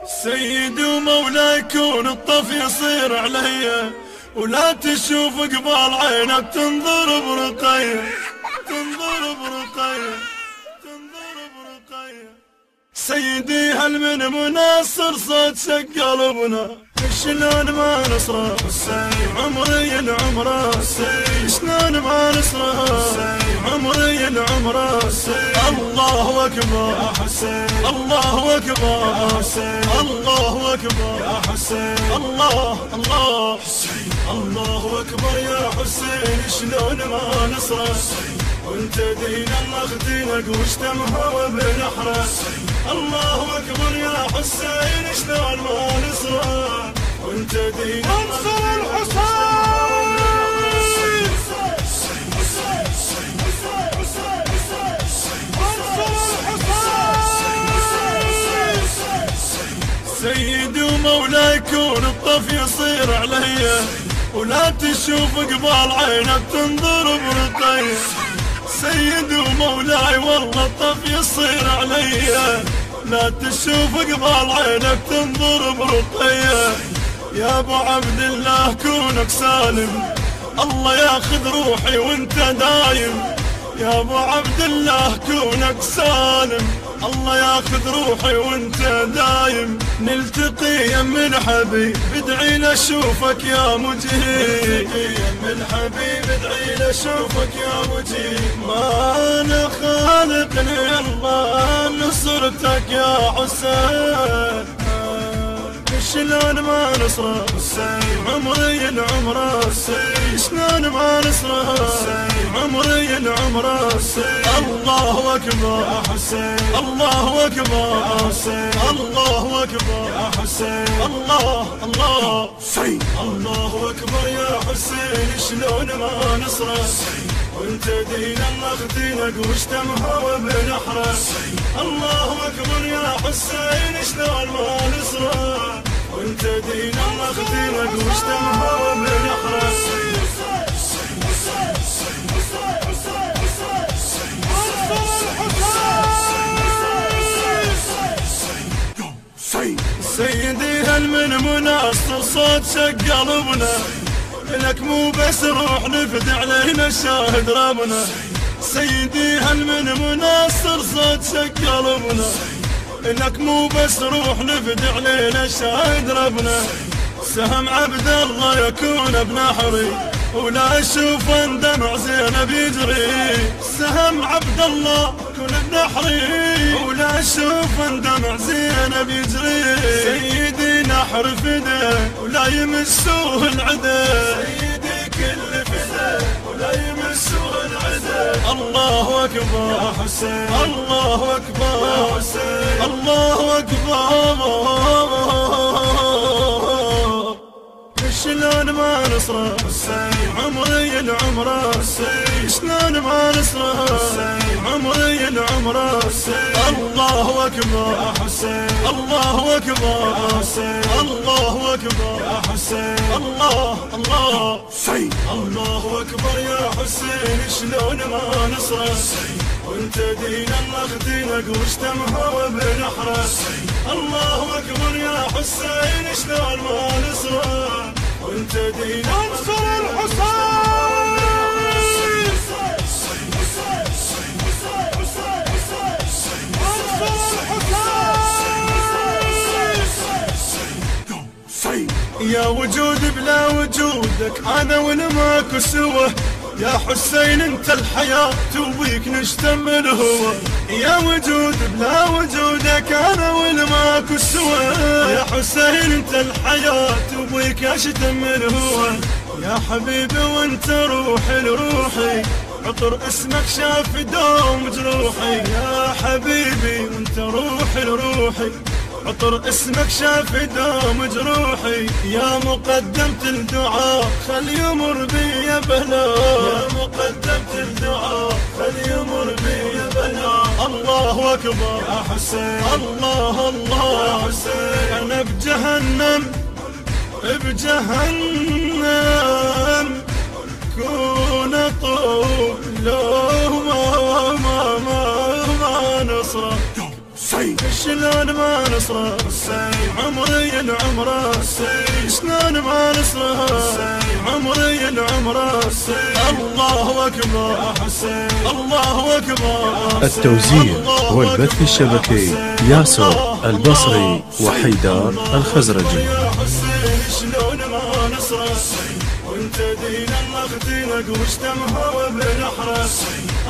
سيدي ومولاي كون الطف يصير علي، ولا تشوف قبال عينك تنظر برقية، تنظر برقية، تنظر برقية. سيدي هل من مناصر صوت شق قلبنا، شلون ما نصره عمري العمره، شلون ما نصره عمري العمره. الله اكبر يا حسين، الله اكبر يا حسين، الله اكبر يا حسين، الله الله الله اكبر يا حسين. شلون ما نصره وانت دين الله دينك واجتمها وبنحره. الله اكبر يا حسين شلون ما نصره وانت دين انصر الحسين. سيدي ومولاي كون الطف يصير علي، ولا تشوف قبال عينك تنظر برقية. سيدي ومولاي والله الطف يصير علي، لا تشوف قبال عينك تنظر برقية. يا ابو عبد الله كونك سالم، الله ياخذ روحي وانت دايم. يا ابو عبد الله كونك سالم، الله ياخذ روحي وانت دايم. نلتقي يم الحبيب ادعي لاشوفك يا مجيب، يم الحبيب ادعي لاشوفك يا مجيب. ما انا خالقني الله نصرتك يا حسين. شلون ما نصره عمري العمره، شلون ما نصره عمري العمره. الله اكبر يا حسين، الله اكبر يا حسين، الله اكبر يا حسين، الله الله الله اكبر يا حسين. شلون ما نصره وانت دين الله دينك واجتمها وبنحره. الله اكبر يا حسين شلون ما نصره وانت دين الله دينك واجتمها وبنحره. سيدي هل من مناصر صوت شق قلبنا، لك مو بس روح نفد علينا شاهد ربنا. سيدي هل من مناصر صوت شق قلبنا، لك مو بس روح نفد علينا شاهد ربنا. سهم عبد الله يكون بنحري، ولا اشوف ان دمع زينب يجري. سهم عبد الله يكون بنحري، ولا اشوف ان دمع زينب يجري. سيدي نحر فداه ولا يمسوه العدا، سيدي كل فداه ولا يمسوه العدا. الله اكبر يا حسين، الله اكبر يا حسين، الله اكبر. شلون ما نصره عمري العمره، شلون ما نصره عمري العمره. الله اكبر يا حسين، الله اكبر يا حسين، الله اكبر يا حسين، الله الله الله اكبر يا حسين. شلون ما نصره وانت دين الله دينك واجتمها وبنحره. الله اكبر يا حسين شلون ما نصره وانت دين انصر الحسين. يا وجود بلا وجودك انا والماكو سوا. يا حسين انت الحياة وبيك نشتم الهوى. يا وجود بلا وجودك انا والماكو سوا. يا حسين انت الحياة وبيك اشتم الهوى. يا حبيبي وانت روحي لروحي، عطر اسمك شاف دوم جروحي. يا حبيبي وانت روحي لروحي، عطر اسمك شاف دوم جروحي. يا مقدمة الدعاء خل يمر بي بلاء، يا مقدمة الدعاء خل يمر بي بلاء. الله اكبر يا حسين، الله الله يا حسين. انا بجهنم بجهنم كون طول لو ما نصره شلون ما نصره عمري العمره شلون ما نصره عمري العمره الله أكبر الله أكبر. التوزيع والبث الشبكي ياسر البصري وحيدار الخزرجي. يا حسين شلون ما نصره وانت دين الله اختينك واشتمها وبنحره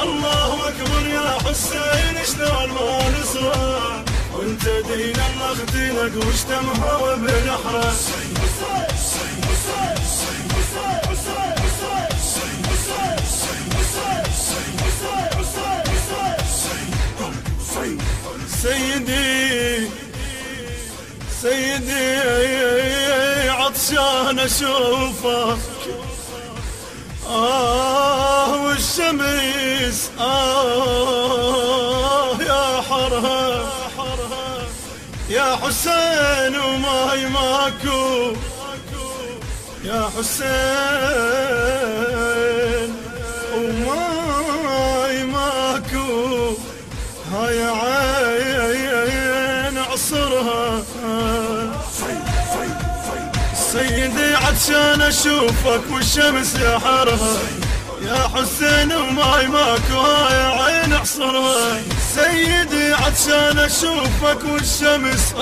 الله أكبر يا حسين شلون ما نصره وانت دين الله اختينك واشتمها وبنحره سيدي سيدي عطشان اشوفك والشمس يا حرها يا حسين وماي ماكو يا حسين وماي ماكو هاي عين عصرها سيدي عطشان اشوفك والشمس يحرها يا حسين وماي ماكو هاي عين عصرها سيدي عطشان اشوفك والشمس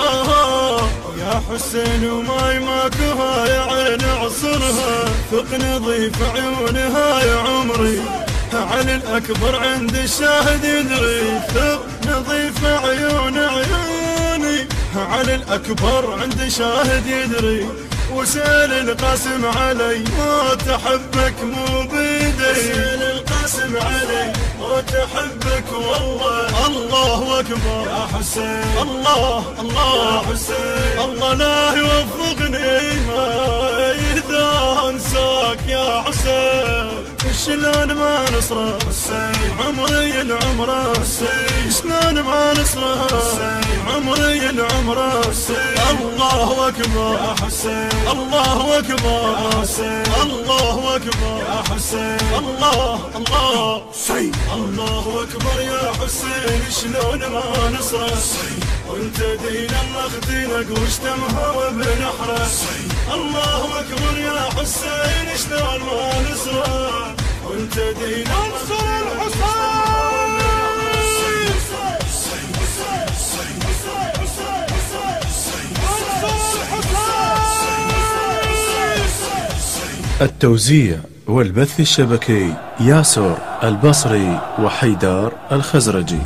يا حسين وماي ماكو هاي عين عصرها ثق نظيف عيونها يا عمري علي الأكبر عند الشاهد يدري ثق نظيف عيوني علي الأكبر عند شاهد يدري وسأل القاسم علي ما تحبك مو بيدي وسأل القاسم علي ما تحبك والله الله أكبر يا حسين الله الله يا حسين الله لا يوفقني ما إذا أنساك يا حسين شلون ما نصره عمري العمره شلون ما نصره عمري العمره الله أكبر يا حسين الله أكبر يا حسين الله أكبر يا حسين الله الله الله أكبر يا حسين شلون ما نصره وانت دين الله اختينك واشتمها وبنحره الله أكبر يا حسين شلون ما نصره وانت دين انصر التوزيع والبث الشبكي ياسر البصري وحيدار الخزرجي.